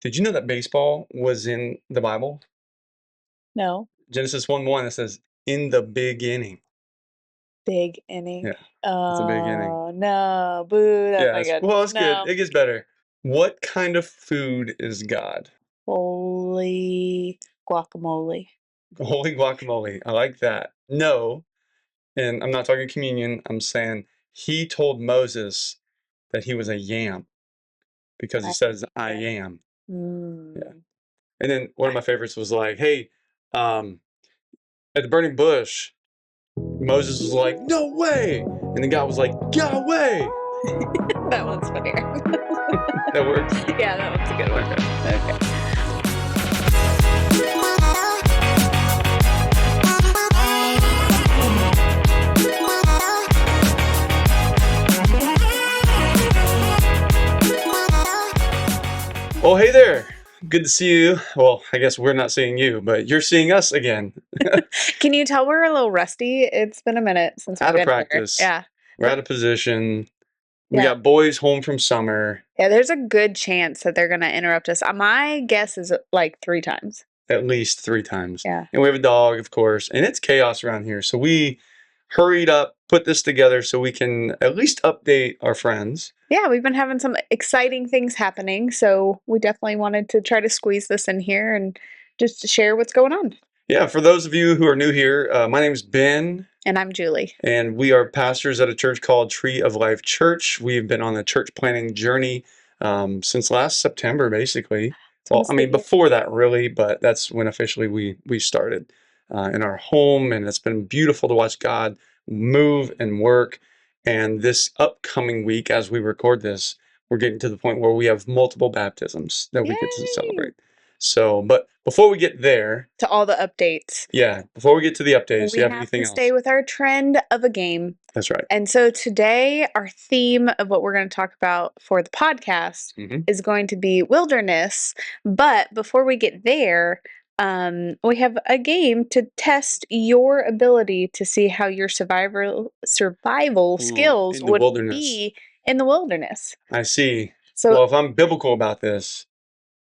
Did you know that baseball was in the Bible? No. Genesis 1:1, it says, "In the beginning." Big inning. Yeah, it's a big inning. Oh, no. Boo. That's Yeah, not good. it's good. No. It gets better. What kind of food is God? Holy guacamole. Holy guacamole. I like that. No, and I'm not talking communion. I'm saying he told Moses that he was a yam because he I says, "I okay. am." Yeah. Mm. And then one of my favorites was like, "Hey, um, at the burning bush, Moses was like, 'No way!' And then God was like, 'Yahweh!'" That one's funnier. That works? Yeah, that one's a good one. Okay. Okay. Well, hey there. Good to see you. Well, I guess we're not seeing you, but you're seeing us again. Can you tell we're a little rusty? It's been a minute since we've Out of been here. practice. Yeah. We're out of position. We Yeah. got boys home from summer Yeah, there's a good chance that they're gonna interrupt us. My guess is like 3 times. at least 3 times. Yeah. And we have a dog, of course, and it's chaos around here. So we hurried up, put this together so we can at least update our friends. Yeah, we've been having some exciting things happening, so we definitely wanted to try to squeeze this in here and just to share what's going on. Yeah, for those of you who are new here, my name's Ben. And I'm Julie. And we are pastors at a church called Tree-of-Life.Church. We've been on the church planting journey since last September, basically. Well, I mean, before that, really, but that's when officially we started in our home, and it's been beautiful to watch God move and work. And this upcoming week, as we record this, we're getting to the point where we have multiple baptisms that we get to celebrate. So, but before we get there, to all the updates, before we get to the updates, do we you have have anything to else? stay with our trend of a game. That's right. And so today, our theme of what we're going to talk about for the podcast is going to be wilderness. But before we get there, we have a game to test your ability to see how your survival skills in the would wilderness. be in the wilderness. I see. So, Well, if I'm biblical about this,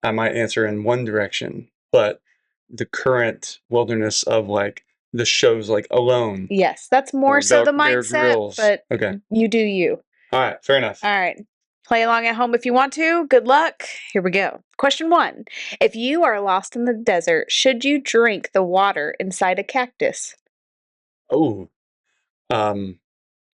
I might answer in one direction, but the current wilderness of like the shows like Alone. yes, that's more or so the Bear mindset, Grylls. but Okay. you do you. All right, fair enough. All right. Play along at home if you want to. Good luck. Here we go. Question 1. If you are lost in the desert, should you drink the water inside a cactus? Oh,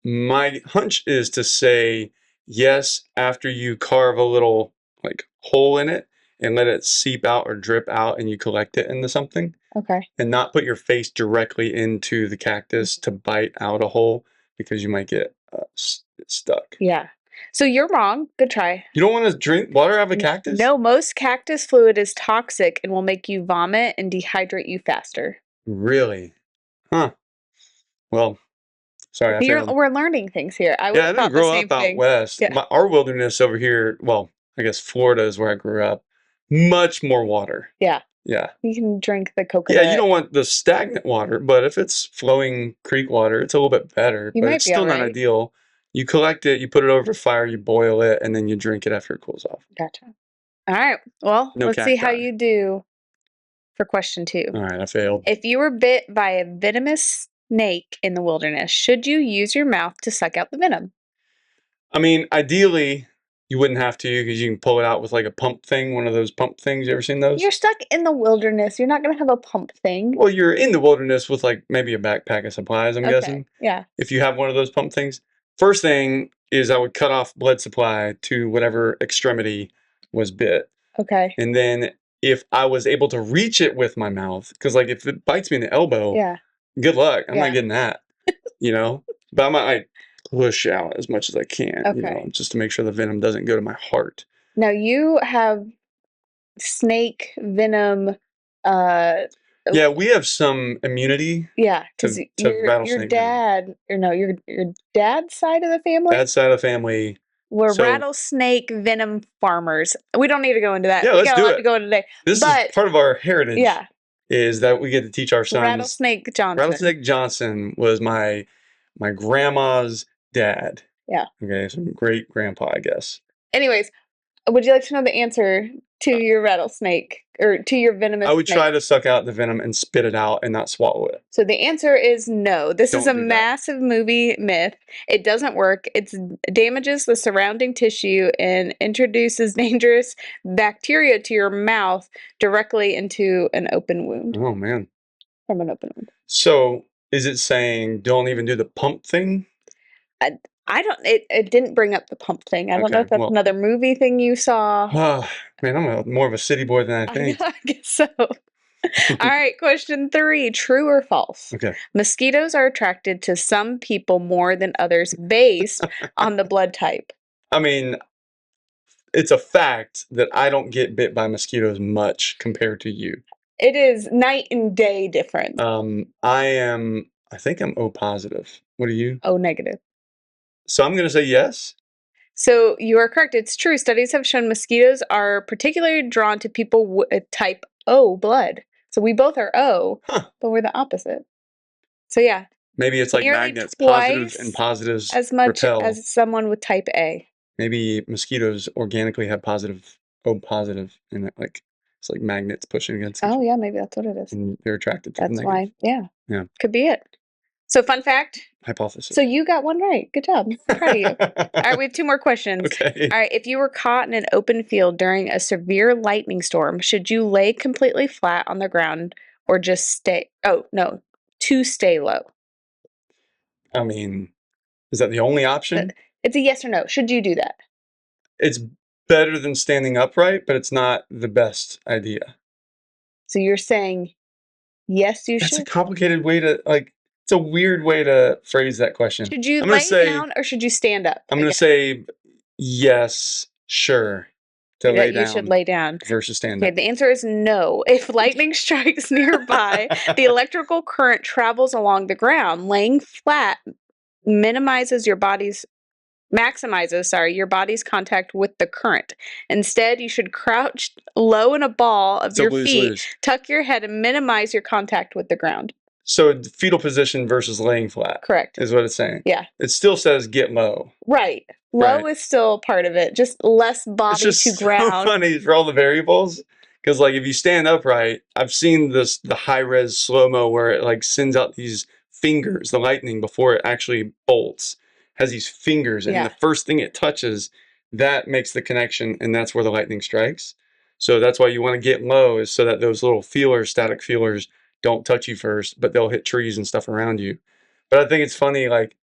my hunch is to say yes after you carve a little like hole in it and let it seep out or drip out and you collect it into something. Okay. And not put your face directly into the cactus to bite out a hole because you might get stuck. Yeah. So you're wrong. Good try. You don't want to drink water out of a cactus? No, most cactus fluid is toxic and will make you vomit and dehydrate you faster. Really? Huh. Well, sorry, I failed. We're learning things here. I would Yeah, I have didn't thought the grow same up out thing. west. Yeah. Our wilderness over here, well, I guess Florida is where I grew up. Much more water. Yeah. Yeah. You can drink the coconut. Yeah, you don't want the stagnant water, but if it's flowing creek water, it's a little bit better. You but might it's be still all not right. ideal. You collect it, you put it over fire, you boil it, and then you drink it after it cools off. Gotcha. All right. Well, No let's see how cacti. you do for question 2. All right, I failed. If you were bit by a venomous snake in the wilderness, should you use your mouth to suck out the venom? I mean, ideally, you wouldn't have to because you can pull it out with like a pump thing, one of those pump things. You ever seen those? You're stuck in the wilderness. You're not going to have a pump thing. Well, you're in the wilderness with like maybe a backpack of supplies, I'm guessing. Yeah. If you have one of those pump things. First thing is I would cut off blood supply to whatever extremity was bit. Okay. And then if I was able to reach it with my mouth, because like if it bites me in the elbow, good luck. I'm not getting that, But I might push out as much as I can, just to make sure the venom doesn't go to my heart. Now you have snake venom. Yeah, we have some immunity. Yeah, because your dad, your dad's side of the family. Dad's side of the family. We're rattlesnake venom farmers. We don't need to go into that. Yeah, let's do it. To go into today. This is part of our heritage. Yeah. Is that we get to teach our sons. Rattlesnake Johnson. Rattlesnake Johnson was my grandma's dad. Yeah. Okay, so great grandpa, I guess. Anyways, Would you like to know the answer to your rattlesnake or to your venomous I would snake? try to suck out the venom and spit it out and not swallow it. So the answer is no. This is Don't a do that. massive movie myth. It doesn't work. It damages the surrounding tissue and introduces dangerous bacteria to your mouth directly into an open wound. Oh, man. From an open wound. So is it saying don't even do the pump thing? I don't. It didn't bring up the pump thing. I don't know Okay, if that's well, another movie thing you saw. man, I'm more of a city boy than I I know. think. I guess so. All right, question 3. True or false? Okay. Mosquitoes are attracted to some people more than others based on the blood type. I mean, it's a fact that I don't get bit by mosquitoes much compared to you. It is night and day difference. I think I'm O positive. What are you? O negative. So I'm going to say yes. So you are correct. It's true. Studies have shown mosquitoes are particularly drawn to people with type O blood. So we both are O, Huh. but we're the opposite. So yeah. Maybe it's like Nearly magnets, positive and twice positives as much repel. as someone with type A. Maybe mosquitoes organically have positive, O positive, and it's like magnets pushing against each Oh other, yeah, maybe that's what it is. and they're attracted to the That's negative. why. Yeah. Yeah. Could be it. So fun fact. Hypothesis. So you got one right. Good job. I'm proud of you. All right, we have 2 more questions. Okay. All right, if you were caught in an open field during a severe lightning storm, should you lay completely flat on the ground or just stay? Oh, no, to stay low. I mean, is that the only option? It's a yes or no. Should you do that? It's better than standing upright, but it's not the best idea. So you're saying yes, you That's a should. complicated way to it's a weird way to phrase that question. Should you I'm gonna lay say down or should you stand up? I'm gonna say yes, sure, to lay That you should down lay down. versus stand Okay, up. the answer is no. If lightning strikes nearby, the electrical current travels along the ground. Laying flat maximizes your body's contact with the current. Instead, you should crouch low in a ball of It's a your feet, lose-lose. tuck your head, and minimize your contact with the ground. So fetal position versus laying flat. Correct. Is what it's saying. Yeah. It still says get low. Right. Low is still part of it, just less body It's just to ground. so funny for all the variables. Because like if you stand upright, I've seen the high res slow mo where it like sends out these fingers, the lightning before it actually bolts, has these fingers, and Yeah. the first thing it touches, that makes the connection, and that's where the lightning strikes. So that's why you want to get low, is so that those little feelers, static feelers, don't touch you first, but they'll hit trees and stuff around you. But I think it's funny, like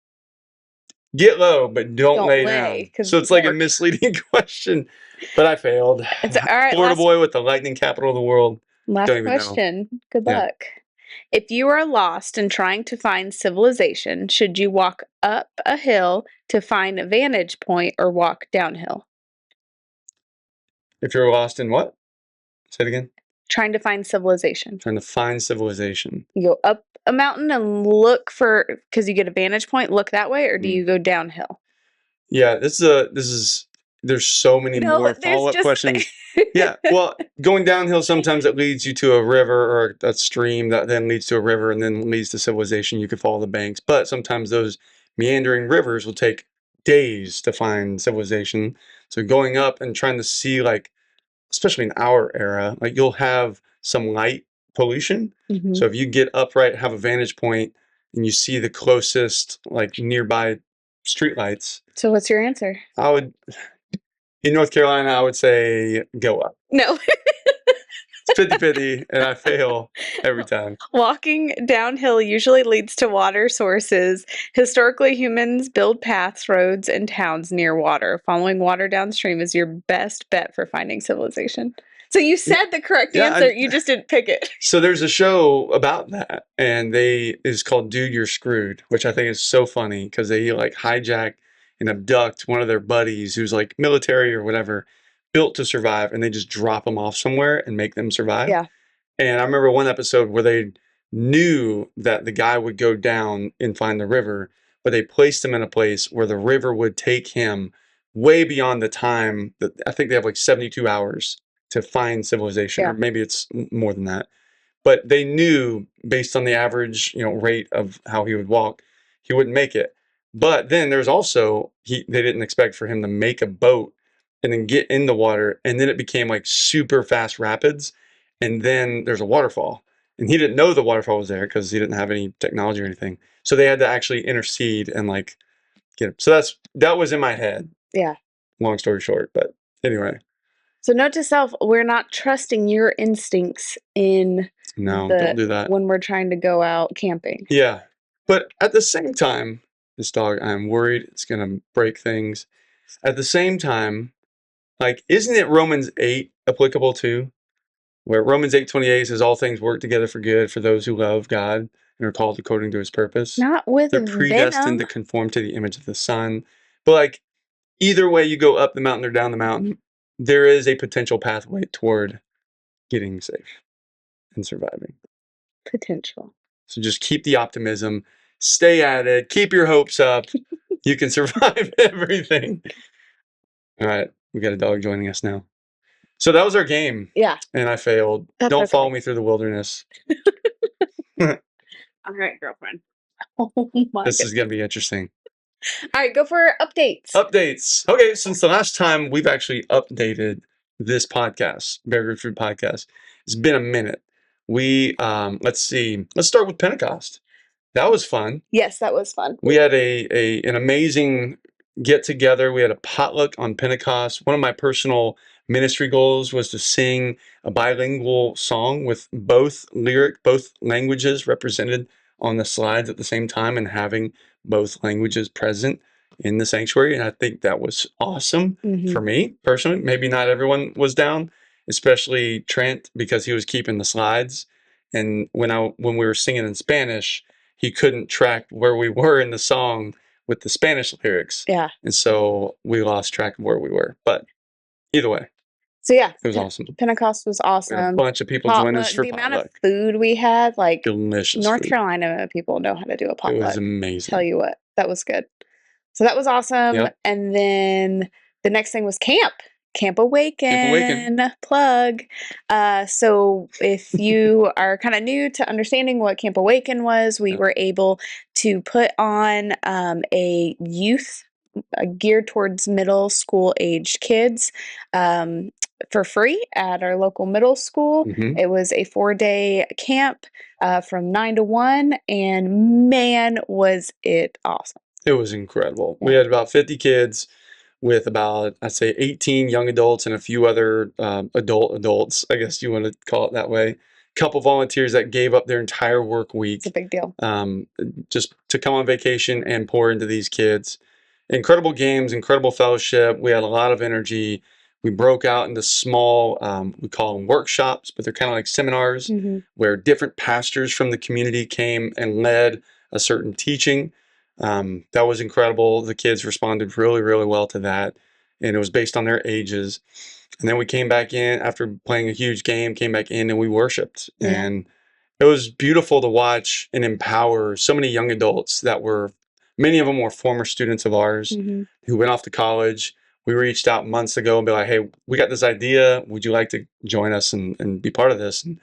get low, but don't lay down. 'cause So it's like a misleading question, but I failed. It's all right. Florida boy with the lightning capital of the world. Last Don't even know. question. Good Yeah. luck. If you are lost and trying to find civilization, should you walk up a hill to find a vantage point or walk downhill? If you're lost in what? Say it again. Trying to find civilization. Trying to find civilization. You go up a mountain and look for, because you get a vantage point, look that way, or do you go downhill? Yeah, there's so many more follow-up questions. Yeah, well, going downhill, sometimes it leads you to a river or a stream that then leads to a river and then leads to civilization. You can follow the banks, but sometimes those meandering rivers will take days to find civilization. So going up and trying to see, like, especially in our era, like you'll have some light pollution. Mhm. So if you get upright, have a vantage point, and you see the closest, like, nearby streetlights, So what's your answer? I would, in North Carolina, I would say go up. No. It's 50-50, and I fail every time. Walking downhill usually leads to water sources. Historically, humans build paths, roads, and towns near water. Following water downstream is your best bet for finding civilization. So you said the correct answer, you just didn't pick it. So there's a show about that, and it's called Dude, You're Screwed, which I think is so funny because they like hijack and abduct one of their buddies who's like military or whatever, built to survive, and they just drop them off somewhere and make them survive. Yeah. And I remember one episode where they knew that the guy would go down and find the river, but they placed him in a place where the river would take him way beyond the time that I think they have like 72 hours to find civilization, or maybe it's more than that. But they knew based on the average, rate of how he would walk, he wouldn't make it. But then there's also they didn't expect for him to make a boat and then get in the water, and then it became like super fast rapids, and then there's a waterfall. And he didn't know the waterfall was there because he didn't have any technology or anything. So they had to actually intercede and like get him. So that was in my head. Yeah. Long story short, but anyway. So note to self, we're not trusting your instincts in No, don't do that. when we're trying to go out camping. Yeah. But at the same time, this dog, I'm worried it's going to break things. At the same time, like, isn't it Romans 8 applicable too? Where Romans 8:28 says all things work together for good for those who love God and are called according to his purpose. Not with They're predestined venom. to conform to the image of the Son. But like, either way you go up the mountain or down the mountain, there is a potential pathway toward getting safe and surviving. Potential. So just keep the optimism, stay at it, keep your hopes up. You can survive everything. All right, we got a dog joining us now. So that was our game. Yeah. And I failed. That's Don't okay. follow me through the wilderness. All right, girlfriend. Oh my This is going to be interesting. All right, go for updates. Updates. Okay, since the last time we've actually updated this podcast, Bear Good Food Podcast, it's been a minute. Let's see. Let's start with Pentecost. That was fun. Yes, that was fun. We had an amazing get together. We had a potluck on Pentecost. One of my personal ministry goals was to sing a bilingual song with both languages represented on the slides at the same time and having both languages present in the sanctuary. And I think that was awesome for me personally. Maybe not everyone was down, especially Trent, because he was keeping the slides. And when we were singing in Spanish, he couldn't track where we were in the song with the Spanish lyrics. Yeah. And so we lost track of where we were. But either way. So yeah. It was awesome. Pentecost was awesome. We had a bunch of people join us for the potluck. amount of food we had, like delicious North food. Carolina people know how to do a potluck. It was amazing. Tell you what, that was good. So that was awesome. Yep. And then the next thing was camp. Camp Awaken. Plug. So if you are kind of new to understanding what Camp Awaken was, we were able to put on a youth geared towards middle school aged kids for free at our local middle school. It was a 4-day camp from 9 to 1, and man, was it awesome. It was incredible. Yeah. We had about 50 kids with about, I'd say, 18 young adults and a few other adults, I guess you want to call it that way. A couple volunteers that gave up their entire work week. It's a big deal. Just to come on vacation and pour into these kids. Incredible games, incredible fellowship. We had a lot of energy. We broke out into small, we call them workshops, but they're kind of like seminars where different pastors from the community came and led a certain teaching. That was incredible. The kids responded really, really well to that. And it was based on their ages. And then we came back in after playing a huge game, came back in and we worshiped. Yeah. And it was beautiful to watch and empower so many young adults that many of them were former students of ours who went off to college. We reached out months ago and be like, hey, we got this idea. Would you like to join us and be part of this and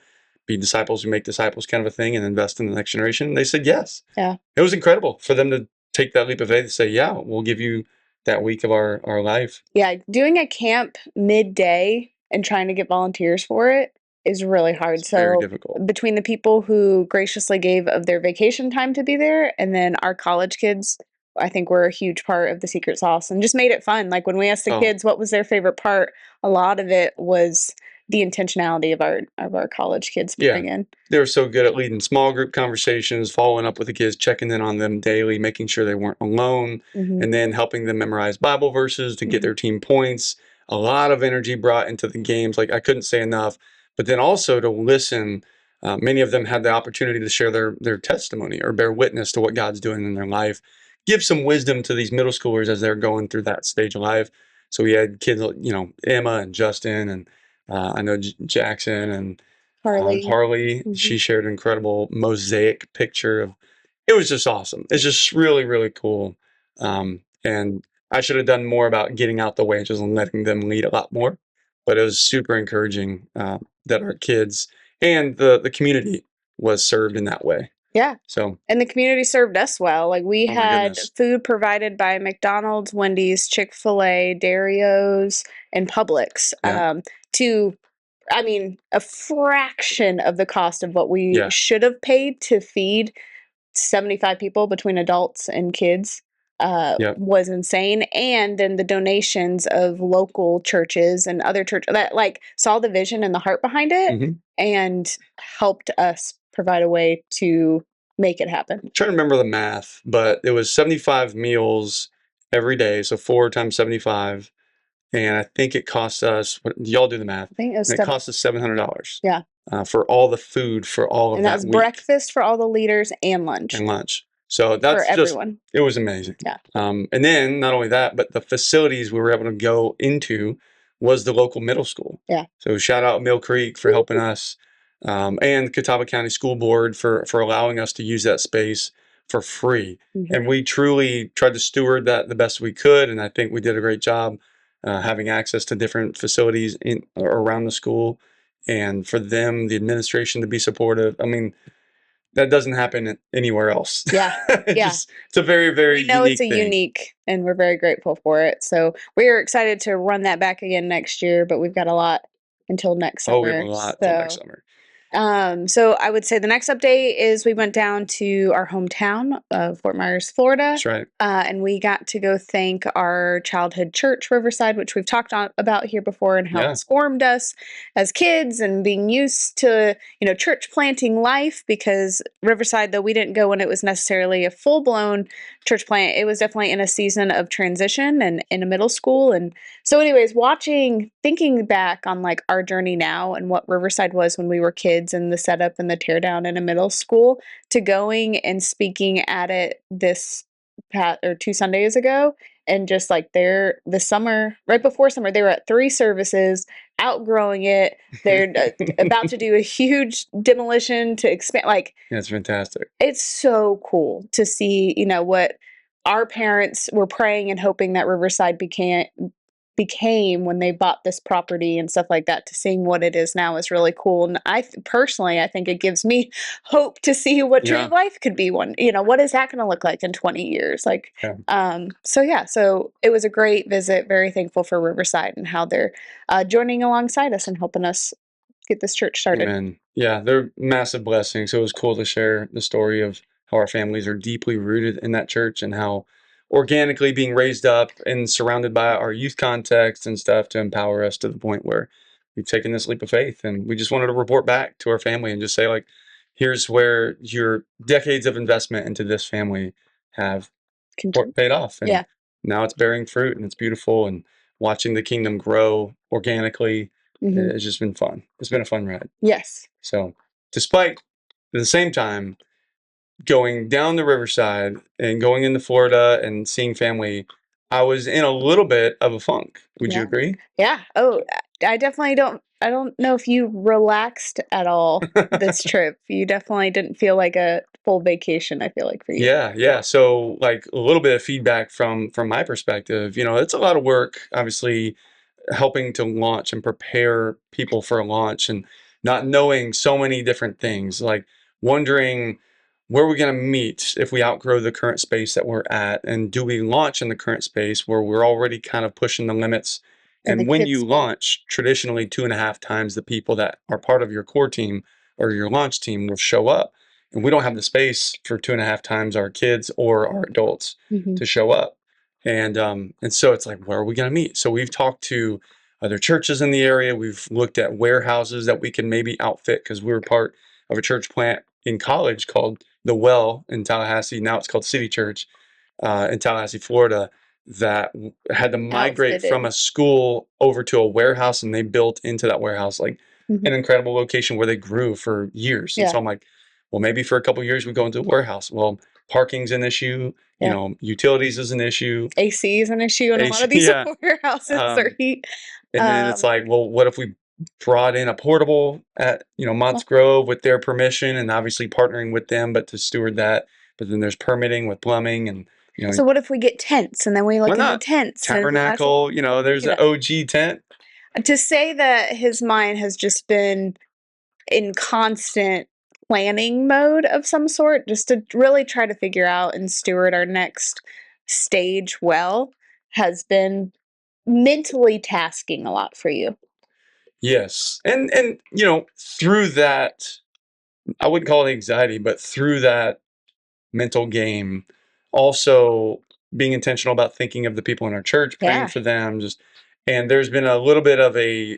be disciples who make disciples kind of a thing and invest in the next generation? And they said yes. Yeah. It was incredible for them to take that leap of faith and say, yeah, we'll give you that week of our life. Yeah. Doing a camp midday and trying to get volunteers for it is really hard. It's very difficult. Between the people who graciously gave of their vacation time to be there and then our college kids, I think were a huge part of the secret sauce and just made it fun. Like when we asked the kids what was their favorite part, a lot of it was the intentionality of our college kids putting in. They were so good at leading small group conversations, following up with the kids, checking in on them daily, making sure they weren't alone, and then helping them memorize Bible verses to get their team points. A lot of energy brought into the games. Like I couldn't say enough. But then also to listen. Many of them had the opportunity to share their testimony or bear witness to what God's doing in their life. Give some wisdom to these middle schoolers as they're going through that stage of life. So we had kids, Emma and Justin, and I know Jackson and Harley. She shared an incredible mosaic picture of. It was just awesome. It's just really, really cool. And I should have done more about getting out the wedges and letting them lead a lot more. But it was super encouraging that our kids and the community was served in that way. Yeah. And the community served us well. Like we had food provided by McDonald's, Wendy's, Chick-fil-A, Dario's, in Publix, Yeah. to, I mean, a fraction of the cost of what we Yeah. should have paid to feed 75 people between adults and kids, Yep. was insane. And then the donations of local churches and other church that like saw the vision and the heart behind it Mhm. and helped us provide a way to make it happen. I'm trying to remember the math, but it was 75 meals every day, so 4 times 75, and I think it cost us, what, y'all do the math, I think it was and it cost us $700 yeah. for all the food for all of And that that was week breakfast for all the leaders and lunch and lunch. So for that's just, everyone. it was amazing. Yeah. And then not only that, but the facilities we were able to go into was the local middle school. Yeah. So shout out Mill Creek for helping us, and Catawba County School Board for allowing us to use that space for free. Mhm. And we truly tried to steward that the best we could, and I think we did a great job having access to different facilities in around the school, and for them, the administration to be supportive. I mean, that doesn't happen anywhere else. Yeah. Yeah. It's a very, very We know it's unique a thing. unique, and we're very grateful for it. So we are excited to run that back again next year, but we've got a lot until next Oh, we have a summer. lot till next summer. So I would say the next update is we went down to our hometown of Fort Myers, Florida. That's right. And we got to go thank our childhood church, Riverside, which we've talked about here before, and how it's formed us as kids and being used to, church planting life. Because Riverside, though we didn't go when it was necessarily a full-blown church plant, it was definitely in a season of transition and in a middle school. And so anyways, thinking back on like our journey now and what Riverside was when we were kids and the setup and the teardown in a middle school, to going and speaking at it this past or 2 Sundays ago, and just like the summer, right before summer, they were at 3 services, outgrowing it. They're about to do a huge demolition to expand. Like, That's fantastic. it's so cool to see, what our parents were praying and hoping that Riverside became when they bought this property and stuff like that. To seeing what it is now is really cool. And personally, I think it gives me hope to see what Tree of Life could be what is that going to look like in 20 years? Like, so it was a great visit. Very thankful for Riverside and how they're joining alongside us and helping us get this church started. Amen. Yeah, they're massive blessings. So it was cool to share the story of how our families are deeply rooted in that church and how organically being raised up and surrounded by our youth context and stuff to empower us to the point where we've taken this leap of faith. And we just wanted to report back to our family and just say, like, here's where your decades of investment into this family have paid off. And now it's bearing fruit and it's beautiful. And watching the kingdom grow organically, it's just been fun. It's been a fun ride. Yes. So, despite at the same time going down the riverside and going into Florida and seeing family, I was in a little bit of a funk. Would you agree? Yeah. Oh, I definitely don't. I don't know if you relaxed at all this trip. You definitely didn't feel like a full vacation, I feel like, for you. Yeah. So, like, a little bit of feedback from my perspective. It's a lot of work, obviously, helping to launch and prepare people for a launch and not knowing so many different things, like wondering where we're going to meet if we outgrow the current space that we're at, and do we launch in the current space where we're already kind of pushing the limits. And when you launch, traditionally 2.5 times the people that are part of your core team or your launch team will show up, and we don't have the space for 2.5 times our kids or our adults to show up. And so it's like, where are we going to meet? So we've talked to other churches in the area. We've looked at warehouses that we can maybe outfit, because we were part of a church plant in college called The Well in Tallahassee. Now it's called City Church in Tallahassee, Florida, that had to migrate from a school over to a warehouse, and they built into that warehouse like an incredible location where they grew for years. And so I'm like, well, maybe for a couple of years we go into a warehouse. Well, parking's an issue. Utilities is an issue. AC is an issue in a lot of these warehouses or heat. And then it's like, well, what if we brought in a portable at, Mott's Grove with their permission, and obviously partnering with them, but to steward that. But then there's permitting with plumbing and, so what if we get tents, and then we look into tents? Tabernacle, there's an OG tent. To say that his mind has just been in constant planning mode of some sort, just to really try to figure out and steward our next stage well, has been mentally tasking a lot for you. Yes. And through that, I wouldn't call it anxiety, but through that mental game, also being intentional about thinking of the people in our church, praying Yeah. for them, and there's been a little bit of a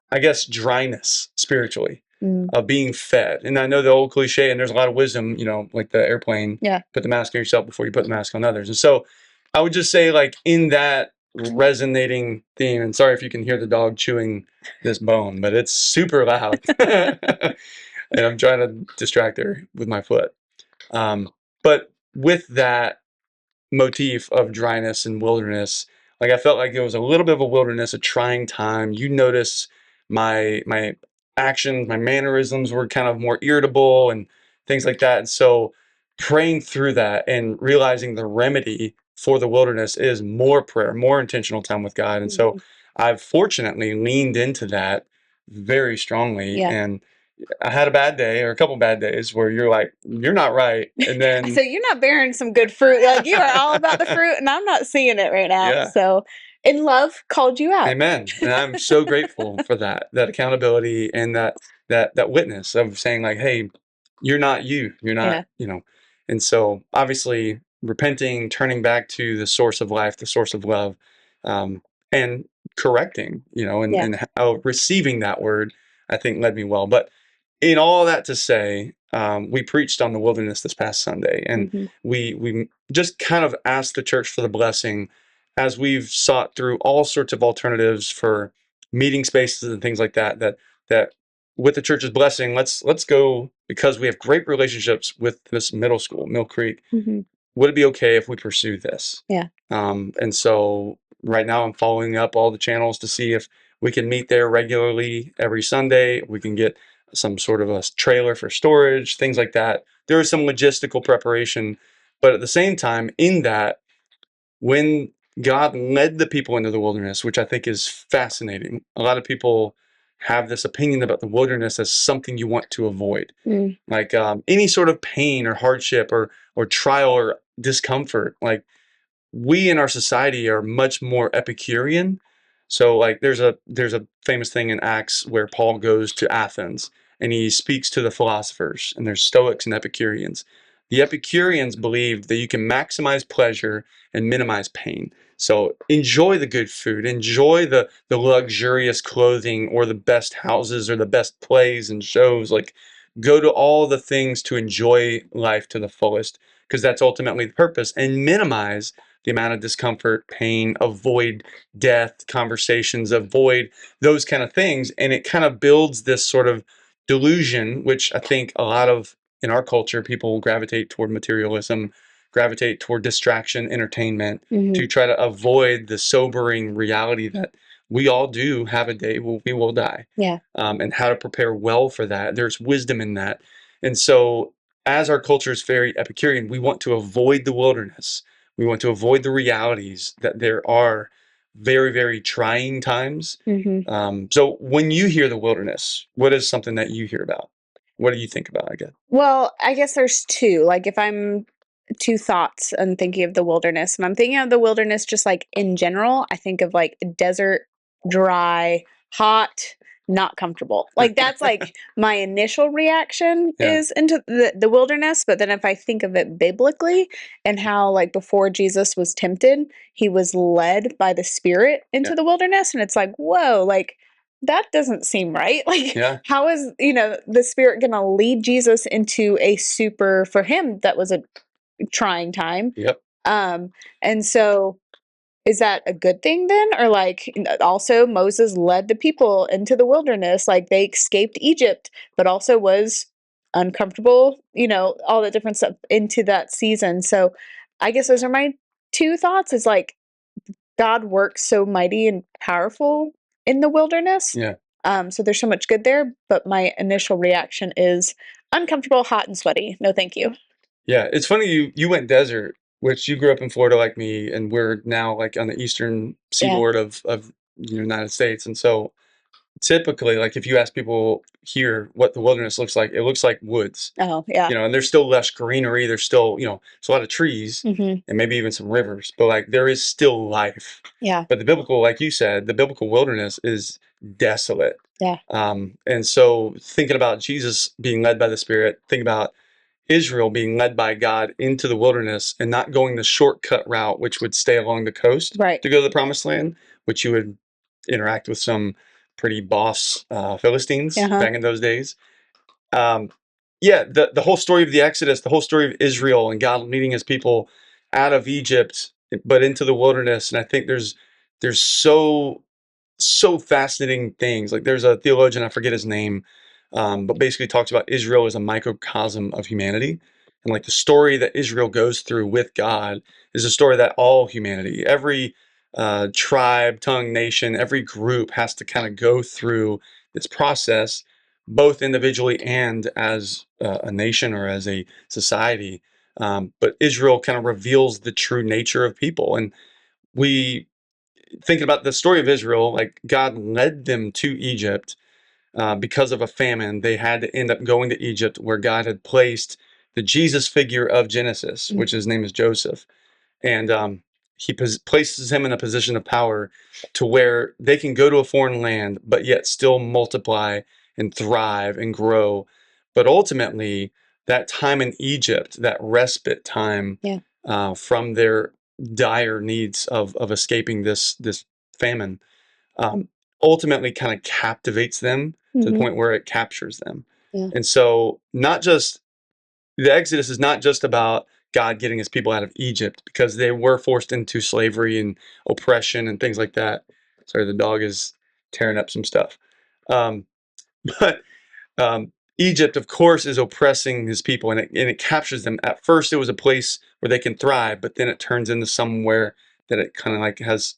I guess dryness spiritually Mm. of being fed. And I know the old cliche, and there's a lot of wisdom, like the airplane, Yeah. put the mask on yourself before you put the mask on others. And so I would just say, like, in that resonating theme, and sorry if you can hear the dog chewing this bone, but it's super loud. And I'm trying to distract her with my foot. But with that motif of dryness and wilderness, like I felt like it was a little bit of a wilderness, a trying time. You notice my actions, my mannerisms were kind of more irritable and things like that. And so praying through that and realizing the remedy for the wilderness is more prayer, more intentional time with God. And so Mhm. I've fortunately leaned into that very strongly. Yeah. And I had a bad day or a couple bad days where you're like, you're not right. And So then you're not bearing some good fruit. Like you are all about the fruit, and I'm not seeing it right now. yeah. So, in love, called you out. Amen. And I'm so grateful for that accountability and that witness of saying like, hey, you're not you. You're not, Yeah. And so obviously repenting, turning back to the source of life, the source of love, and correcting, and, Yeah. and how receiving that word, I think led me well. But in all that to say, we preached on the wilderness this past Sunday, and Hmm. we just kind of asked the church for the blessing as we've sought through all sorts of alternatives for meeting spaces and things like that. That with the church's blessing, let's go because we have great relationships with this middle school, Mill Creek. Hmm. Would it be okay if we pursue this? Yeah. And so right now I'm following up all the channels to see if we can meet there regularly every Sunday. We can get some sort of a trailer for storage, things like that. There is some logistical preparation, but at the same time, in that, when God led the people into the wilderness, which I think is fascinating, a lot of people have this opinion about the wilderness as something you want to avoid, Mm. like any sort of pain or hardship or trial or discomfort. Like we in our society are much more Epicurean. So like there's a famous thing in Acts where Paul goes to Athens and he speaks to the philosophers, and there's Stoics and Epicureans. The Epicureans believed that you can maximize pleasure and minimize pain. So enjoy the good food, enjoy the luxurious clothing or the best houses or the best plays and shows. Like go to all the things to enjoy life to the fullest, because that's ultimately the purpose, and minimize the amount of discomfort, pain, avoid death, conversations, avoid those kind of things. And it kind of builds this sort of delusion, which I think a lot of in our culture, people gravitate toward materialism, gravitate toward distraction, entertainment, Hmm. to try to avoid the sobering reality that we all do have a day where we will die, Yeah. and how to prepare well for that. There's wisdom in that. And so, as our culture is very Epicurean, we want to avoid the wilderness. We want to avoid the realities that there are very, very trying times. Hmm. So, when you hear the wilderness, what is something that you hear about? What do you think about, I guess? Well, I guess there's two. Like, if I'm two thoughts and thinking of the wilderness, and I'm thinking of the wilderness just like in general, I think of like desert, dry, hot, not comfortable. Like, that's like my initial reaction Yeah, is into the wilderness. But then if I think of it biblically and how, like, before Jesus was tempted, he was led by the Spirit yeah, into the wilderness, and it's like, whoa, like, that doesn't seem right. Like, yeah, how is, the Spirit going to lead Jesus into a super, for him, that was a trying time. yep, Um, and so is that a good thing then? Or like also Moses led the people into the wilderness, like they escaped Egypt, but also was uncomfortable, all the different stuff into that season. So I guess those are my two thoughts is like God works so mighty and powerful in the wilderness. yeah. So there's so much good there, but my initial reaction is uncomfortable, hot, and sweaty. No, thank you. Yeah, it's funny you went desert, which you grew up in Florida like me, and we're now like on the eastern Yeah. seaboard of the United States, and so typically, like if you ask people here what the wilderness looks like, it looks like woods. Oh, yeah. And there's still less greenery. There's still, it's a lot of trees Mhm. and maybe even some rivers, but like there is still life. Yeah. But the biblical, like you said, the biblical wilderness is desolate. Yeah. And so thinking about Jesus being led by the Spirit, think about Israel being led by God into the wilderness and not going the shortcut route, which would stay along the coast Right. to go to the promised land, which you would interact with some pretty boss Philistines back in those days. Um, yeah, the whole story of the Exodus, the whole story of Israel and God leading his people out of Egypt, but into the wilderness. And I think there's so fascinating things. Like there's a theologian, I forget his name, but basically talks about Israel as a microcosm of humanity. And like the story that Israel goes through with God is a story that all humanity, every tribe, tongue, nation, every group has to kind of go through this process, both individually and as a nation or as a society. But Israel kind of reveals the true nature of people. And we thinking about the story of Israel, like God led them to Egypt because of a famine. They had to end up going to Egypt where God had placed the Jesus figure of Genesis, which his name is Joseph. And he places him in a position of power to where they can go to a foreign land, but yet still multiply and thrive and grow. But ultimately, that time in Egypt, that respite time Yeah. from their dire needs of escaping this famine, ultimately kind of captivates them to the point where it captures them. Yeah. And so, not just the Exodus is not just about God getting his people out of Egypt because they were forced into slavery and oppression and things like that. Sorry, the dog is tearing up some stuff. Um, but Egypt, of course, is oppressing his people and it captures them. At first, it was a place where they can thrive, but then it turns into somewhere that it kind of like has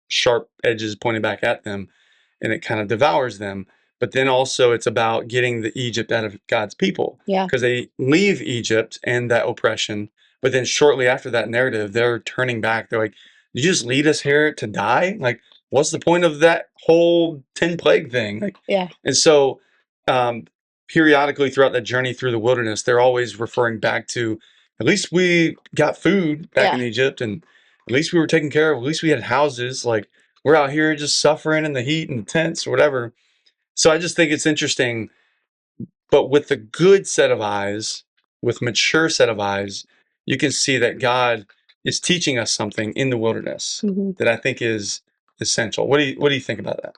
sharp edges pointing back at them and it kind of devours them. But then also it's about getting the Egypt out of God's people. Yeah. Because they leave Egypt and that oppression, but then shortly after that narrative, they're turning back. They're like, "Did you just lead us here to die? Like, what's the point of that whole 10 plague thing?" Like, Yeah. and so um, periodically throughout that journey through the wilderness, they're always referring back to at least we got food back in Egypt and at least we were taken care of. At least we had houses. Like we're out here just suffering in the heat and the tents or whatever. So I just think it's interesting. But with a good set of eyes, with mature set of eyes, you can see that God is teaching us something in the wilderness that I think is essential. What do you think about that?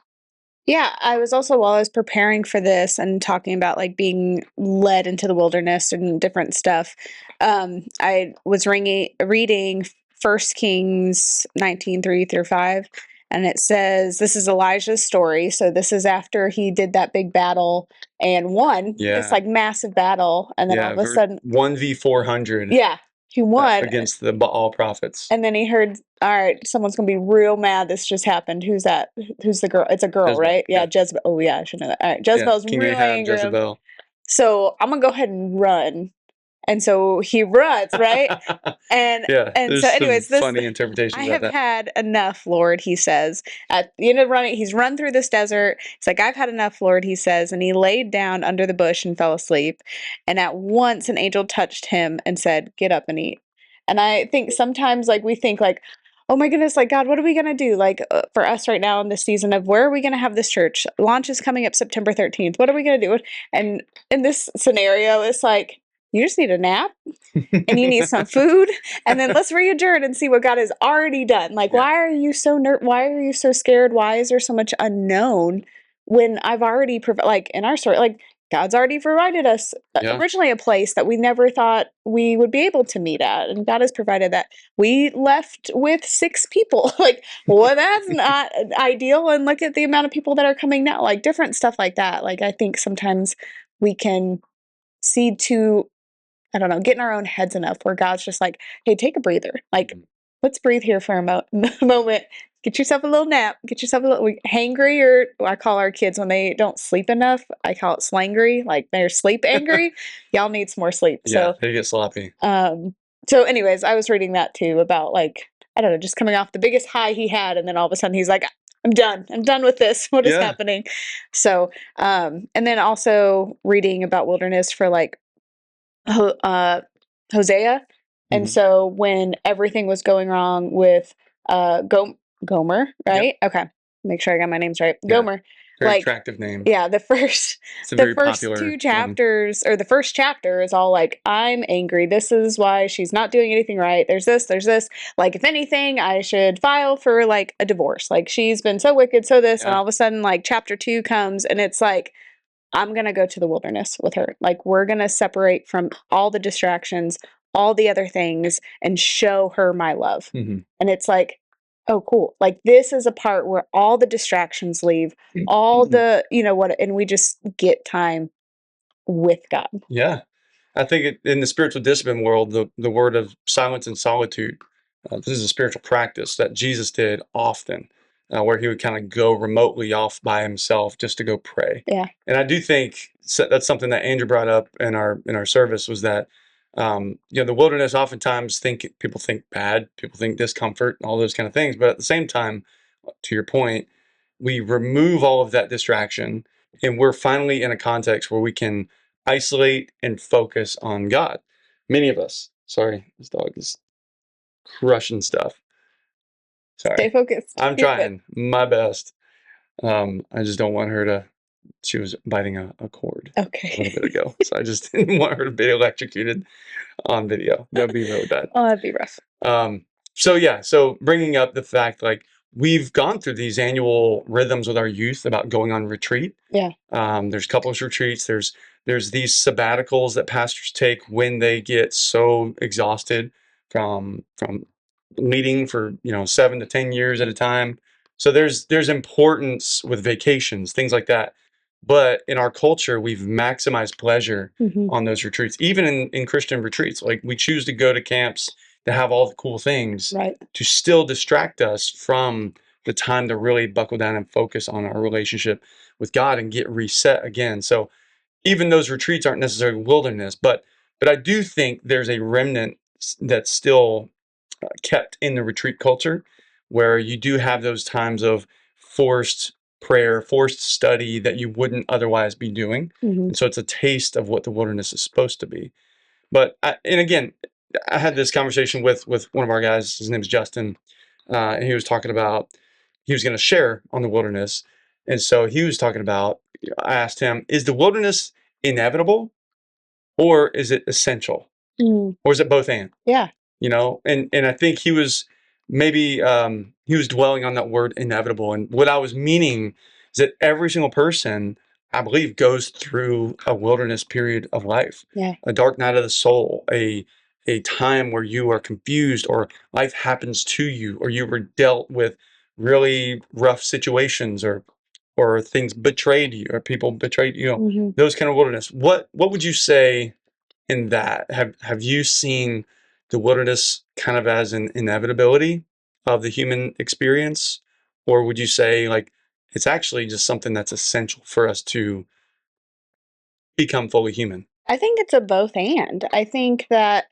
Yeah, I was also while I was preparing for this and talking about like being led into the wilderness and different stuff. I was reading First Kings 19:3-5, and it says this is Elijah's story. So this is after he did that big battle and won this like massive battle, and then all of a sudden 1v400 he won. against the Baal prophets. And then he heard, all right, someone's gonna be real mad this just happened. Who's that? Who's the girl? It's a girl, Jezebel, right? Yeah, Jezebel. Oh yeah, I should know that. All right, Jezebel's King real Ahab, angry. Jezebel. So I'm gonna go ahead and run. And so he runs, right? And Yeah, and so there's some anyways, this funny interpretations I about have that. had enough, Lord, he says. At the end of running, he's run through this desert. It's like, I've had enough, Lord, he says. And he laid down under the bush and fell asleep. And at once an angel touched him and said, get up and eat. And I think sometimes like we think like, oh my goodness, like God, what are we going to do? Like for us right now in this season of where are we going to have this church? Launch is coming up September 13th. What are we going to do? And in this scenario, it's like, you just need a nap and you need some food, and then let's re-adjourn and see what God has already done. Like, why are you so why are you so scared? Why is there so much unknown when I've already like in our story, like God's already provided us originally a place that we never thought we would be able to meet at, and God has provided that. We left with 6 people. Like, well, that's not ideal. And look at the amount of people that are coming now. Like different stuff like that. Like I think sometimes we can see too, I don't know, get in our own heads enough where God's just like, hey, take a breather. Like, let's breathe here for a moment. Get yourself a little nap. Get yourself a little hangry, or I call our kids when they don't sleep enough, I call it slangry. Like they're sleep angry. Y'all need some more sleep. Yeah, So, they get sloppy. So anyways, I was reading that too about like, I don't know, just coming off the biggest high he had. And then all of a sudden he's like, I'm done. I'm done with this. What is Yeah. happening? So, and then also reading about wilderness for like Hosea. And Mhm. so when everything was going wrong with Gomer, Yep. right? Okay. Make sure I got my names right. Yeah. Gomer. Very Like, attractive name. yeah, the first It's a the very first popular two one. chapters, or the first chapter is all like, I'm angry. This is why she's not doing anything right. There's this. Like, if anything, I should file for like a divorce. Like, she's been so wicked, so this, and Yeah. all of a sudden, like, chapter 2 comes and it's like, I'm going to go to the wilderness with her. Like, we're going to separate from all the distractions, all the other things, and show her my love. Mhm. And it's like, oh, cool. Like, this is a part where all the distractions leave, all Mhm. the, what, and we just get time with God. Yeah. I think in the spiritual discipline world, the word of silence and solitude, this is a spiritual practice that Jesus did often, where he would kind of go remotely off by himself just to go pray. Yeah. And I do think that's something that Andrew brought up in our service, was that the wilderness oftentimes people think bad, people think discomfort, all those kind of things. But at the same time, to your point, we remove all of that distraction, and we're finally in a context where we can isolate and focus on God. Many of us, sorry, this dog is crushing stuff. Stay Sorry. focused. I'm You're good. trying my best. I just don't want her to, she was biting a cord a little bit Okay. ago. So I just didn't want her to be electrocuted on video. That would be really bad. Oh, that'd be rough. So bringing up the fact, like, we've gone through these annual rhythms with our youth about going on retreat. Yeah. There's couples retreats. There's these sabbaticals that pastors take when they get so exhausted from leading for 7 to 10 years at a time. So there's importance with vacations, things like that. But in our culture, we've maximized pleasure Mm-hmm. on those retreats, even in Christian retreats. Like, we choose to go to camps to have all the cool things Right. to still distract us from the time to really buckle down and focus on our relationship with God and get reset again. So even those retreats aren't necessarily wilderness, but I do think there's a remnant that's still kept in the retreat culture, where you do have those times of forced prayer, forced study that you wouldn't otherwise be doing. Mm-hmm. And so it's a taste of what the wilderness is supposed to be. And again, I had this conversation with one of our guys. His name is Justin, and he was talking about, he was going to share on the wilderness, and so he was talking about. I asked him, "Is the wilderness inevitable, or is it essential, Mm. or is it both and?" Yeah. And I think he was maybe he was dwelling on that word inevitable, and what I was meaning is that every single person, I believe, goes through a wilderness period of life, Yeah. a dark night of the soul, a time where you are confused, or life happens to you, or you were dealt with really rough situations, or things betrayed you, or people betrayed you, Mm-hmm. those kind of wilderness. What would you say in that? Have you seen the wilderness kind of as an inevitability of the human experience, or would you say, like, it's actually just something that's essential for us to become fully human? I think it's a both and. I think that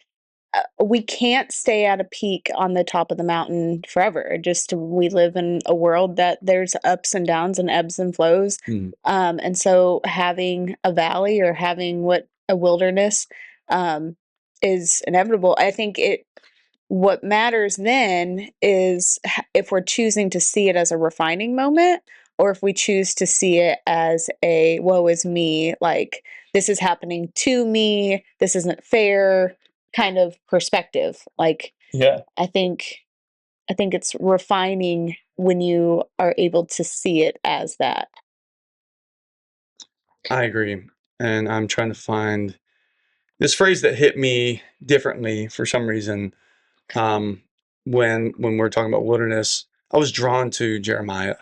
we can't stay at a peak on the top of the mountain forever. Just we live in a world that there's ups and downs and ebbs and flows. Mm. And so having a valley or having what a wilderness um, is inevitable. I think what matters then is if we're choosing to see it as a refining moment, or if we choose to see it as a woe is me, like, this is happening to me, this isn't fair kind of perspective. Like, Yeah, I think it's refining when you are able to see it as that. I agree. And I'm trying to find this phrase that hit me differently for some reason. Um, when we're talking about wilderness, I was drawn to Jeremiah.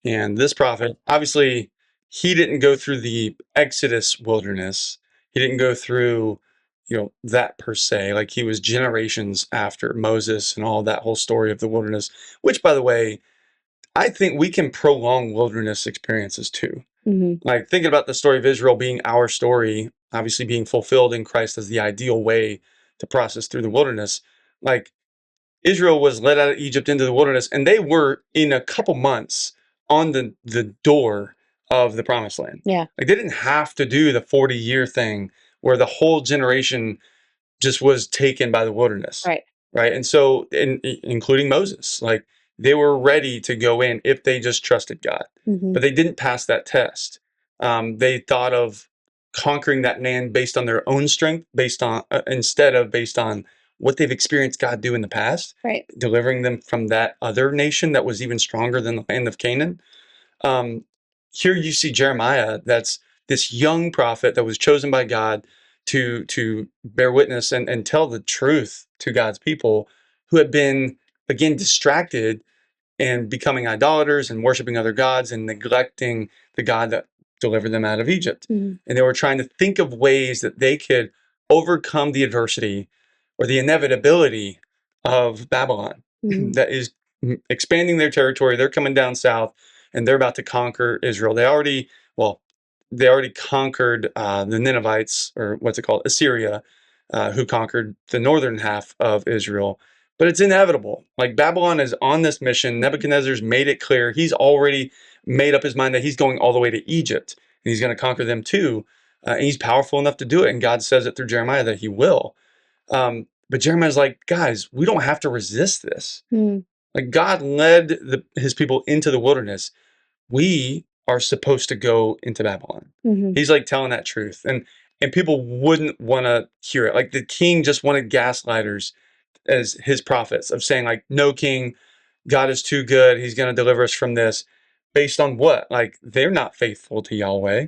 And this prophet, obviously, he didn't go through the Exodus wilderness. He didn't go through, that per se. Like, he was generations after Moses and all that whole story of the wilderness, which, by the way, I think we can prolong wilderness experiences too. Mm-hmm. Like, thinking about the story of Israel being our story, obviously being fulfilled in Christ as the ideal way to process through the wilderness. Like, Israel was led out of Egypt into the wilderness, and they were, in a couple months, on the door of the promised land. Yeah. Like they didn't have to do the 40-year thing where the whole generation just was taken by the wilderness. Right. Right. And so, including Moses, like they were ready to go in if they just trusted God, but they didn't pass that test. They thought of conquering that land based on their own strength, instead of based on what they've experienced God do in the past, Right. delivering them from that other nation that was even stronger than the land of Canaan. Here you see Jeremiah, that's this young prophet that was chosen by God to bear witness and tell the truth to God's people who had been, again, distracted and becoming idolaters and worshiping other gods and neglecting the God that delivered them out of Egypt. And they were trying to think of ways that they could overcome the adversity or the inevitability of Babylon that is expanding their territory. They're coming down south and they're about to conquer Israel. They already conquered the Ninevites, or what's it called, Assyria, who conquered the northern half of Israel. But it's inevitable. Like Babylon is on this mission. Nebuchadnezzar's made it clear. He's already made up his mind that he's going all the way to Egypt and he's going to conquer them too. And he's powerful enough to do it. And God says it through Jeremiah that he will. But Jeremiah's like, guys, we don't have to resist this. Like God led his people into the wilderness. We are supposed to go into Babylon. He's like telling that truth. And people wouldn't want to hear it. Like the king just wanted gaslighters as his prophets of saying like, no, king, God is too good. He's going to deliver us from this. Based on what? Like they're not faithful to Yahweh.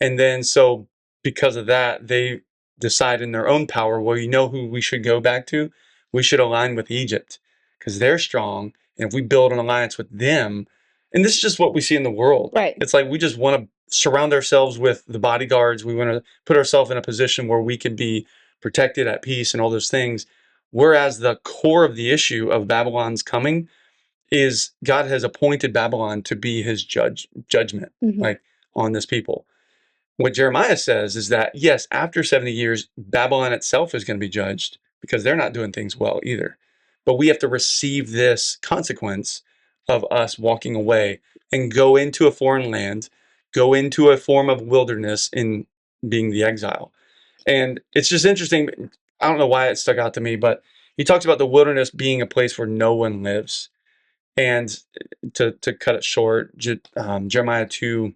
And then so because of that, they decide in their own power, well, you know who we should go back to? We should align with Egypt because they're strong. And if we build an alliance with them, and this is just what we see in the world. Right. It's like we just want to surround ourselves with the bodyguards. We want to put ourselves in a position where we can be protected, at peace, and all those things. Whereas the core of the issue of Babylon's coming is God has appointed Babylon to be his judgment, like on this people. What Jeremiah says is that, yes, after 70 years, Babylon itself is going to be judged because they're not doing things well either. But we have to receive this consequence of us walking away and go into a foreign land, go into a form of wilderness in being the exile. And it's just interesting. I don't know why it stuck out to me, but he talks about the wilderness being a place where no one lives. And to cut it short, Jeremiah 2,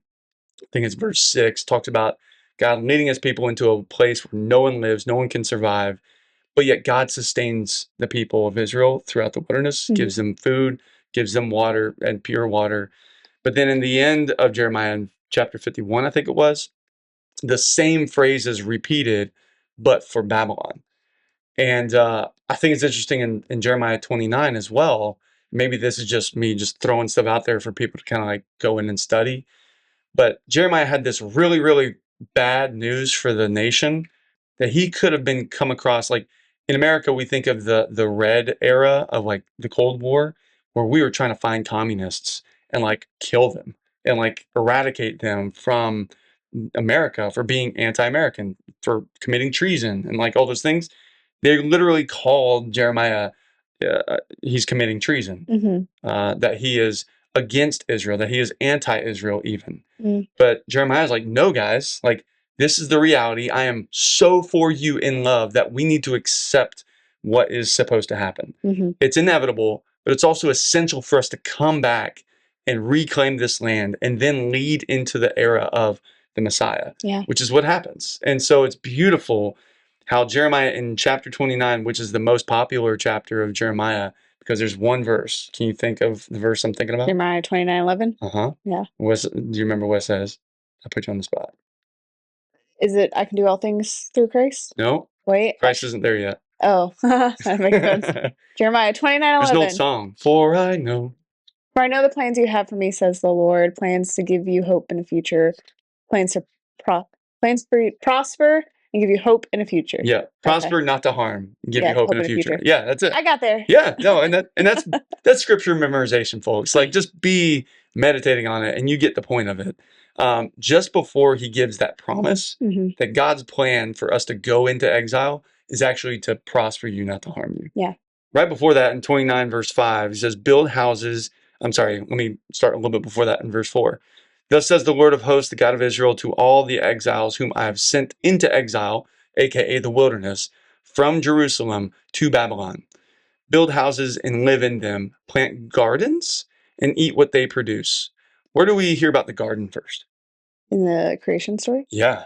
I think it's verse 6, talks about God leading his people into a place where no one lives, no one can survive, but yet God sustains the people of Israel throughout the wilderness, gives them food, gives them water and pure water. But then in the end of Jeremiah, in chapter 51, I think it was, the same phrase is repeated, but for Babylon. And I think it's interesting in Jeremiah 29 as well. Maybe this is just me just throwing stuff out there for people to kind of like go in and study. But Jeremiah had this really, really bad news for the nation that he could have been come across. Like in America, we think of the red era of like the Cold War, where we were trying to find communists and like kill them and like eradicate them from America for being anti-American, for committing treason and like all those things. They literally called Jeremiah, he's committing treason, that he is against Israel, that he is anti-Israel even. But Jeremiah's like, no, guys, like this is the reality. I am so for you in love that we need to accept what is supposed to happen. It's inevitable, but it's also essential for us to come back and reclaim this land and then lead into the era of the Messiah, which is what happens. And so it's beautiful how Jeremiah in chapter 29, which is the most popular chapter of Jeremiah, because there's one verse. Can you think of the verse I'm thinking about? Jeremiah 29:11. Yeah. Do you remember what it says? I put you on the spot. Is it I can do all things through Christ? No. Wait. Christ isn't there yet. Oh, that makes sense. Jeremiah 29:11. There's an old song. For I know. For I know the plans you have for me, says the Lord, plans to give you hope in the future, plans to prosper and give you hope in the future. Yeah, prosper, not to harm, give you hope in the future. Yeah, that's it. I got there. Yeah, no, and that's scripture memorization, folks. Like just be meditating on it, and you get the point of it. Just before he gives that promise that God's plan for us to go into exile is actually to prosper you, not to harm you. Yeah. Right before that, in 29 verse 5, he says, "Build houses I'm sorry, let me start a little bit before that in verse 4. Thus says the Lord of hosts, the God of Israel, to all the exiles whom I have sent into exile, aka the wilderness, from Jerusalem to Babylon. Build houses and live in them, plant gardens and eat what they produce. Where do we hear about the garden first? In the creation story? Yeah.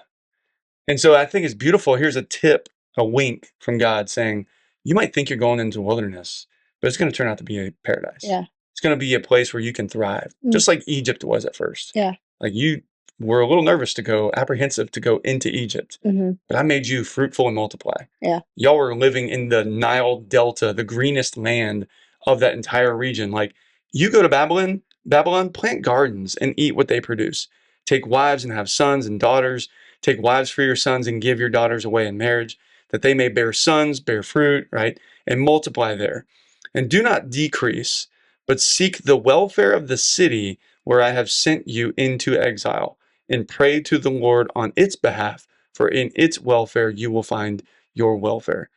And so I think it's beautiful. Here's a tip, a wink from God saying, you might think you're going into wilderness, but it's going to turn out to be a paradise. Yeah. It's going to be a place where you can thrive, just like Egypt was at first. Yeah. Like you were a little nervous to go, apprehensive to go into Egypt, but I made you fruitful and multiply. Yeah. Y'all were living in the Nile Delta, the greenest land of that entire region. Like you go to Babylon, plant gardens and eat what they produce. Take wives and have sons and daughters. Take wives for your sons and give your daughters away in marriage, that they may bear sons, bear fruit, right? And multiply there. And do not decrease, but seek the welfare of the city where I have sent you into exile, and pray to the Lord on its behalf, for in its welfare you will find your welfare.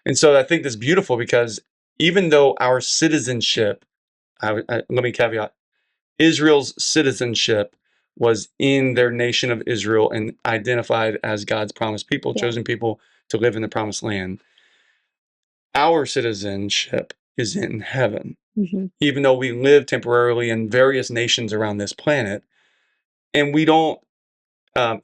And so I think that's beautiful because even though our citizenship, let me caveat, Israel's citizenship was in their nation of Israel and identified as God's promised people, chosen people to live in the promised land. Our citizenship is in heaven. Even though we live temporarily in various nations around this planet, and we don't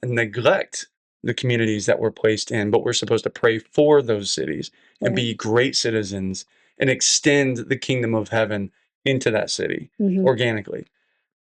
neglect the communities that we're placed in, but we're supposed to pray for those cities and be great citizens and extend the kingdom of heaven into that city organically.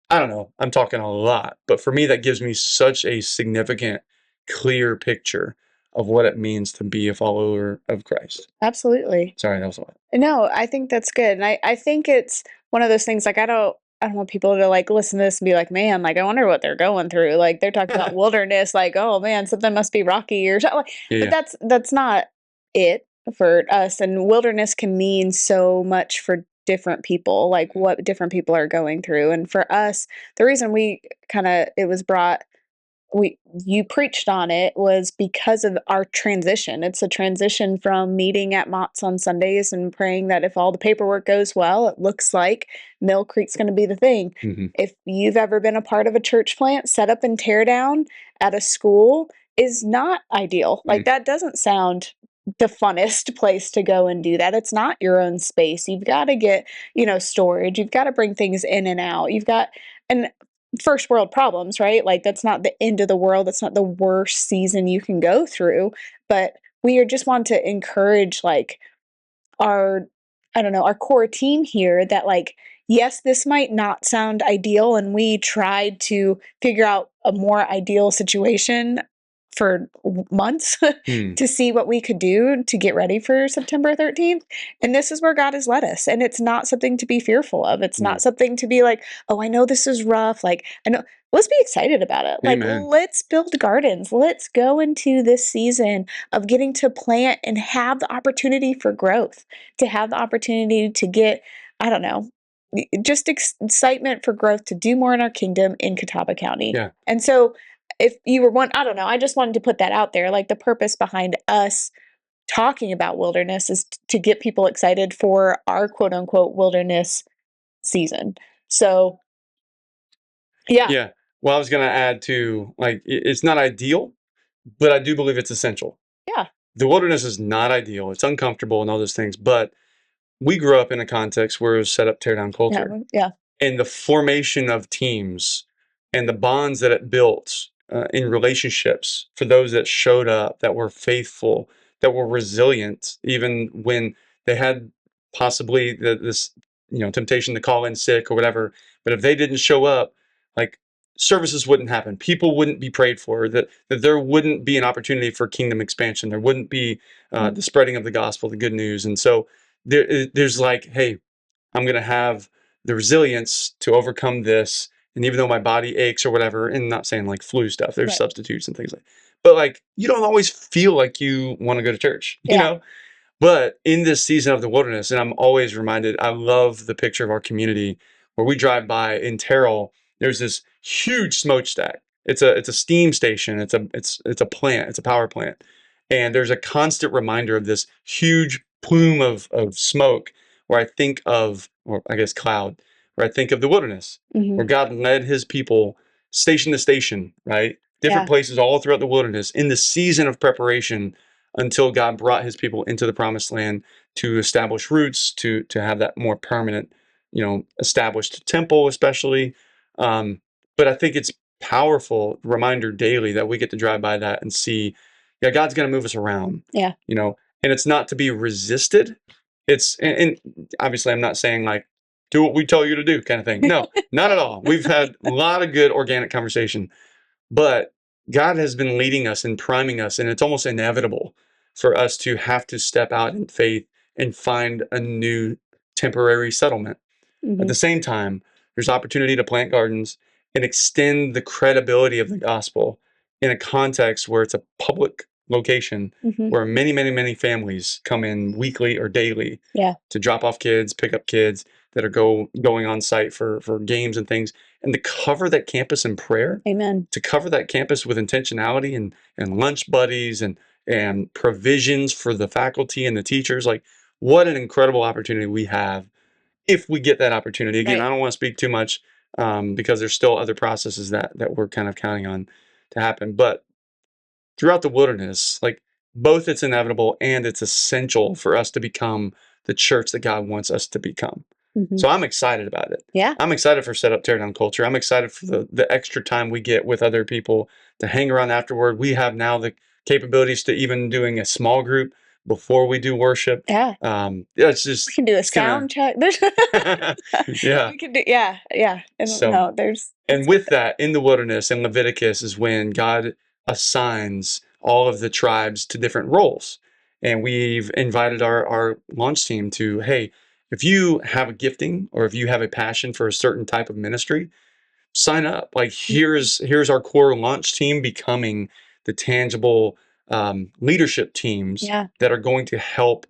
I don't know, I'm talking a lot, but for me, that gives me such a significant, clear picture of what it means to be a follower of Christ. Absolutely. Sorry, that was a lot. No, I think that's good. And I think it's one of those things like I don't want people to like listen to this and be like, man, like I wonder what they're going through. Like they're talking about wilderness, like, oh man, something must be rocky or something. But Yeah. that's not it for us. And wilderness can mean so much for different people, like what different people are going through. And for us, the reason we kind of it was brought we you preached on it was because of our transition. It's a transition from meeting at Mott's on Sundays and praying that if all the paperwork goes well, it looks like Mill Creek's going to be the thing. If you've ever been a part of a church plant, set up and tear down at a school is not ideal. Like that doesn't sound the funnest place to go and do that. It's not your own space. You've got to get, storage. You've got to bring things in and out. You've got and first world problems, right? Like that's not the end of the world. That's not the worst season you can go through. But we are just want to encourage like our I don't know, our core team here that like yes, this might not sound ideal and we tried to figure out a more ideal situation for months to see what we could do to get ready for September 13th. And this is where God has led us. And it's not something to be fearful of. It's not something to be like, oh, I know this is rough. Like, I know, let's be excited about it. Like, let's build gardens. Let's go into this season of getting to plant and have the opportunity for growth, to have the opportunity to get, I don't know, just excitement for growth to do more in our kingdom in Catawba County. Yeah. And so if you were one, I don't know, I just wanted to put that out there. Like the purpose behind us talking about wilderness is to get people excited for our quote unquote wilderness season. So, yeah. Yeah. Well, I was going to add to like, it's not ideal, but I do believe it's essential. Yeah. The wilderness is not ideal. It's uncomfortable and all those things, but we grew up in a context where it was set up, tear down culture. Yeah. And the formation of teams and the bonds that it built in relationships for those that showed up, that were faithful, that were resilient, even when they had possibly this, temptation to call in sick or whatever. But if they didn't show up, like services wouldn't happen. People wouldn't be prayed for. That there wouldn't be an opportunity for kingdom expansion. There wouldn't be the spreading of the gospel, the good news. And so there's like, hey, I'm going to have the resilience to overcome this. And even though my body aches or whatever, and not saying like flu stuff, there's substitutes and things like, but like, you don't always feel like you want to go to church, you know? But in this season of the wilderness, and I'm always reminded, I love the picture of our community where we drive by in Terrell, there's this huge smokestack. It's a steam station. It's a plant. It's a power plant. And there's a constant reminder of this huge plume of smoke where I think of, or I guess cloud, or I think of the wilderness, where God led his people station to station, right? Different places all throughout the wilderness in the season of preparation until God brought his people into the promised land to establish roots, to have that more permanent, established temple, especially. But I think it's powerful reminder daily that we get to drive by that and see, yeah, God's going to move us around. Yeah. And it's not to be resisted. And obviously I'm not saying like, do what we tell you to do kind of thing. No, not at all. We've had a lot of good organic conversation, but God has been leading us and priming us, and it's almost inevitable for us to have to step out in faith and find a new temporary settlement. At the same time, there's opportunity to plant gardens and extend the credibility of the gospel in a context where it's a public location where many, many, many families come in weekly or daily to drop off kids, pick up kids that are going on site for games and things, and to cover that campus in prayer. Amen. To cover that campus with intentionality and lunch buddies and provisions for the faculty and the teachers. Like, what an incredible opportunity we have if we get that opportunity. Again, Right. I don't want to speak too much because there's still other processes that we're kind of counting on to happen. But throughout the wilderness, like, both it's inevitable and it's essential for us to become the church that God wants us to become. So I'm excited about it. Yeah. I'm excited for Set Up Tear Down culture. I'm excited for the extra time we get with other people to hang around afterward. We have now the capabilities to even doing a small group before we do worship. Yeah. It's just We can do a sound check. yeah. We can do yeah. And So, there's and with that, in the wilderness, in Leviticus, is when God assigns all of the tribes to different roles. And we've invited our launch team to, hey, if you have a gifting or if you have a passion for a certain type of ministry, sign up. Like, here's our core launch team becoming the tangible leadership teams that are going to help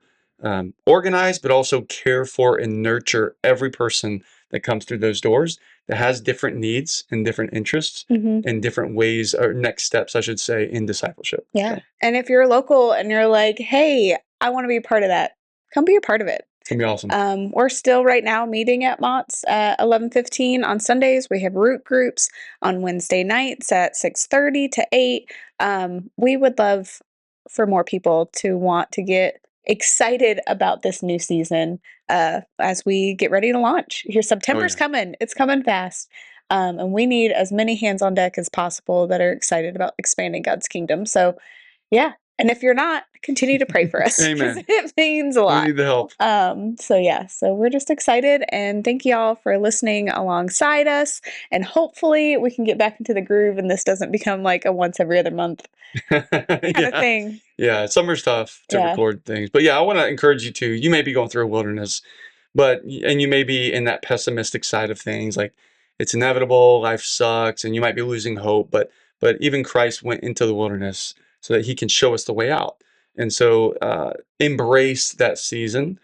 organize, but also care for and nurture every person that comes through those doors that has different needs and different interests and different ways or next steps, I should say, in discipleship. Yeah. So, And if you're local and you're like, hey, I want to be a part of that, come be a part of it. it's going to be awesome. We're still right now meeting at Mott's at 11:15 on Sundays. We have root groups on Wednesday nights at 6:30 to 8. We would love for more people to want to get excited about this new season as we get ready to launch. Here, September's coming. It's coming fast. And we need as many hands on deck as possible that are excited about expanding God's kingdom. So, yeah. And if you're not, continue to pray for us. Amen. It means a lot. We need the help. So we're just excited, and thank you all for listening alongside us. And hopefully we can get back into the groove and this doesn't become like a once every other month kind of thing. Yeah, summer's tough to record things. But yeah, I want to encourage you to, you may be going through a wilderness, and you may be in that pessimistic side of things, like it's inevitable, life sucks, and you might be losing hope, but even Christ went into the wilderness so that he can show us the way out. And so embrace that season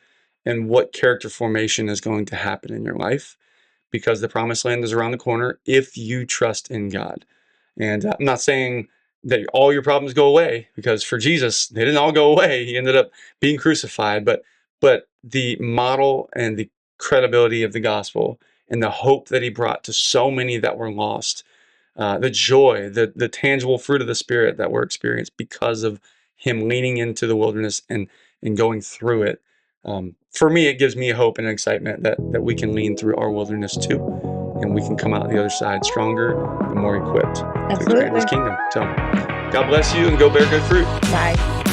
and what character formation is going to happen in your life, because the promised land is around the corner if you trust in God. And I'm not saying that all your problems go away, because for Jesus, they didn't all go away. He ended up being crucified, but the model and the credibility of the gospel and the hope that he brought to so many that were lost, the joy, the tangible fruit of the Spirit that were experienced because of him leaning into the wilderness and going through it. For me, it gives me hope and excitement that we can lean through our wilderness too, and we can come out the other side stronger and more equipped to expand his kingdom. So God bless you, and go bear good fruit. Bye.